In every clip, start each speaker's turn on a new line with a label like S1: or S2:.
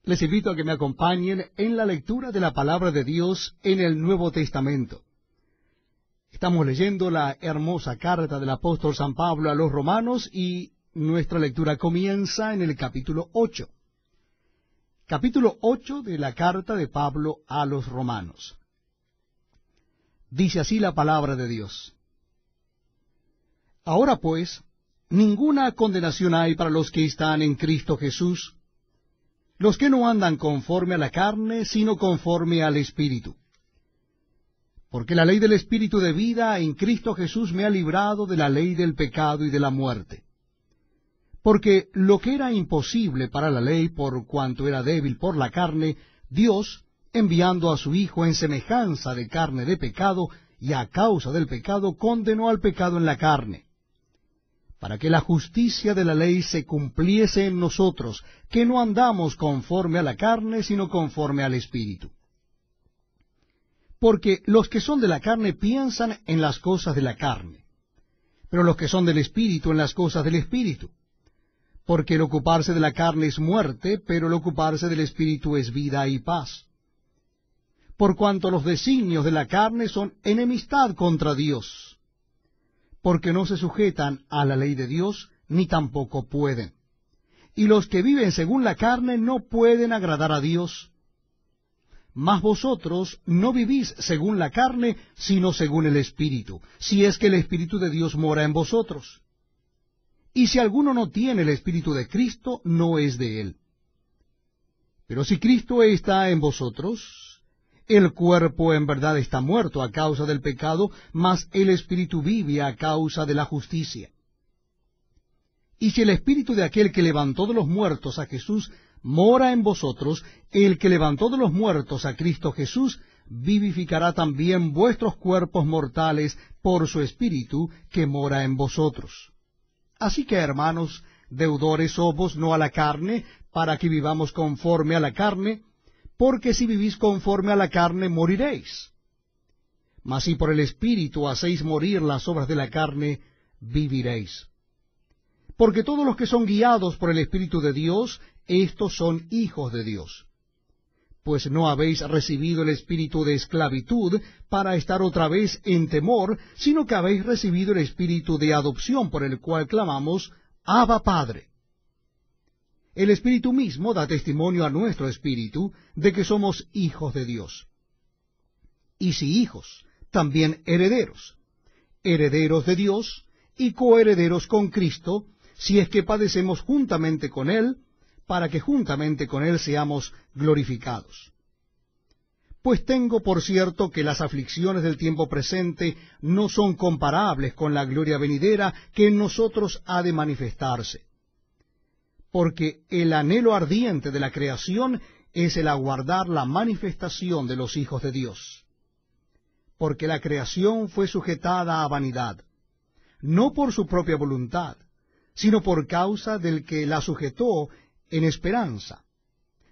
S1: Les invito a que me acompañen en la lectura de la palabra de Dios en el Nuevo Testamento. Estamos leyendo la hermosa carta del apóstol San Pablo a los romanos y nuestra lectura comienza en el capítulo 8. Capítulo 8 de la carta de Pablo a los romanos. Dice así la palabra de Dios. Ahora pues, ninguna condenación hay para los que están en Cristo Jesús, los que no andan conforme a la carne, sino conforme al Espíritu. Porque la ley del Espíritu de vida en Cristo Jesús me ha librado de la ley del pecado y de la muerte. Porque lo que era imposible para la ley, por cuanto era débil por la carne, Dios, enviando a su Hijo en semejanza de carne de pecado, y a causa del pecado, condenó al pecado en la carne, para que la justicia de la ley se cumpliese en nosotros, que no andamos conforme a la carne, sino conforme al Espíritu. Porque los que son de la carne piensan en las cosas de la carne, pero los que son del Espíritu en las cosas del Espíritu. Porque el ocuparse de la carne es muerte, pero el ocuparse del Espíritu es vida y paz. Por cuanto los designios de la carne son enemistad contra Dios, porque no se sujetan a la ley de Dios, ni tampoco pueden. Y los que viven según la carne no pueden agradar a Dios. Mas vosotros no vivís según la carne, sino según el Espíritu, si es que el Espíritu de Dios mora en vosotros. Y si alguno no tiene el Espíritu de Cristo, no es de él. Pero si Cristo está en vosotros, el cuerpo en verdad está muerto a causa del pecado, mas el Espíritu vive a causa de la justicia. Y si el Espíritu de aquel que levantó de los muertos a Jesús mora en vosotros, el que levantó de los muertos a Cristo Jesús vivificará también vuestros cuerpos mortales por su Espíritu que mora en vosotros. Así que, hermanos, deudores somos no a la carne, para que vivamos conforme a la carne, porque si vivís conforme a la carne, moriréis. Mas si por el Espíritu hacéis morir las obras de la carne, viviréis. Porque todos los que son guiados por el Espíritu de Dios, estos son hijos de Dios. Pues no habéis recibido el espíritu de esclavitud para estar otra vez en temor, sino que habéis recibido el espíritu de adopción, por el cual clamamos, Abba Padre. El Espíritu mismo da testimonio a nuestro espíritu de que somos hijos de Dios. Y si hijos, también herederos, herederos de Dios y coherederos con Cristo, si es que padecemos juntamente con Él, para que juntamente con Él seamos glorificados. Pues tengo por cierto que las aflicciones del tiempo presente no son comparables con la gloria venidera que en nosotros ha de manifestarse. Porque el anhelo ardiente de la creación es el aguardar la manifestación de los hijos de Dios. Porque la creación fue sujetada a vanidad, no por su propia voluntad, sino por causa del que la sujetó en esperanza.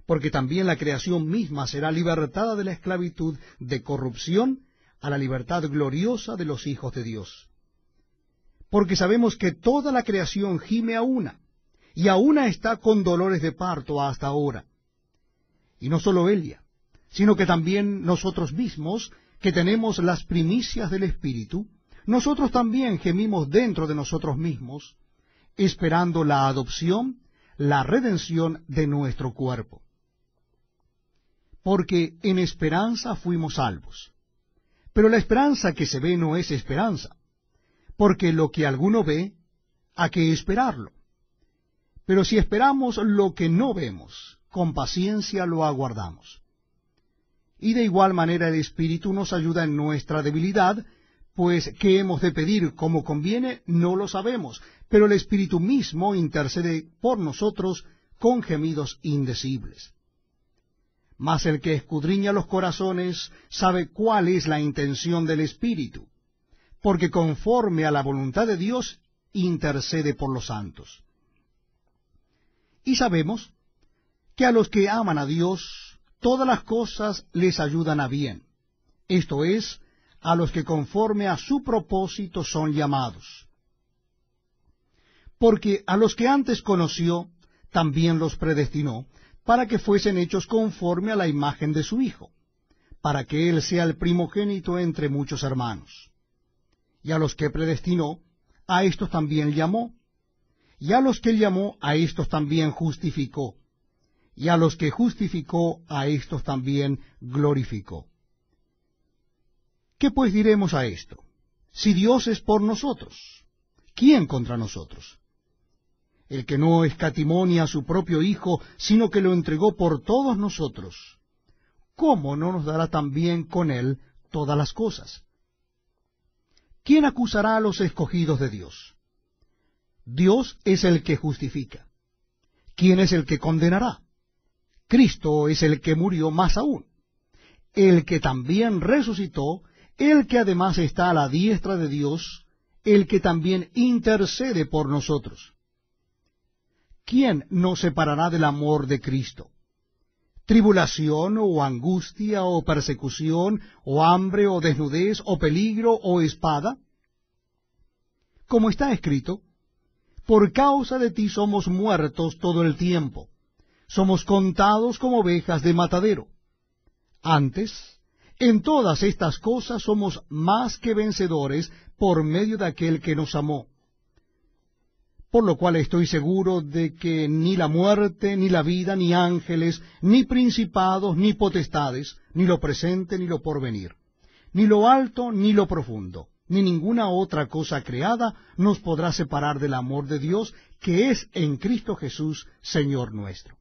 S1: Porque también la creación misma será libertada de la esclavitud de corrupción a la libertad gloriosa de los hijos de Dios. Porque sabemos que toda la creación gime a una, y a una está con dolores de parto hasta ahora. Y no solo ella, sino que también nosotros mismos, que tenemos las primicias del Espíritu, nosotros también gemimos dentro de nosotros mismos, esperando la adopción, la redención de nuestro cuerpo. Porque en esperanza fuimos salvos. Pero la esperanza que se ve no es esperanza, porque lo que alguno ve, ¿a qué esperarlo? Pero si esperamos lo que no vemos, con paciencia lo aguardamos. Y de igual manera el Espíritu nos ayuda en nuestra debilidad, pues ¿qué hemos de pedir como conviene? No lo sabemos, pero el Espíritu mismo intercede por nosotros con gemidos indecibles. Mas el que escudriña los corazones sabe cuál es la intención del Espíritu, porque conforme a la voluntad de Dios intercede por los santos. Y sabemos que a los que aman a Dios, todas las cosas les ayudan a bien, esto es, a los que conforme a su propósito son llamados. Porque a los que antes conoció, también los predestinó, para que fuesen hechos conforme a la imagen de su Hijo, para que Él sea el primogénito entre muchos hermanos. Y a los que predestinó, a éstos también llamó, y a los que llamó, a éstos también justificó, y a los que justificó, a éstos también glorificó. ¿Qué pues diremos a esto? Si Dios es por nosotros, ¿quién contra nosotros? El que no escatimó ni a su propio Hijo, sino que lo entregó por todos nosotros, ¿cómo no nos dará también con él todas las cosas? ¿Quién acusará a los escogidos de Dios? Dios es el que justifica. ¿Quién es el que condenará? Cristo es el que murió, más aún, el que también resucitó, el que además está a la diestra de Dios, el que también intercede por nosotros. ¿Quién nos separará del amor de Cristo? ¿Tribulación, o angustia, o persecución, o hambre, o desnudez, o peligro, o espada? Como está escrito, por causa de ti somos muertos todo el tiempo, somos contados como ovejas de matadero. Antes, en todas estas cosas somos más que vencedores por medio de aquel que nos amó. Por lo cual estoy seguro de que ni la muerte, ni la vida, ni ángeles, ni principados, ni potestades, ni lo presente, ni lo porvenir, ni lo alto, ni lo profundo, ni ninguna otra cosa creada nos podrá separar del amor de Dios que es en Cristo Jesús, Señor nuestro.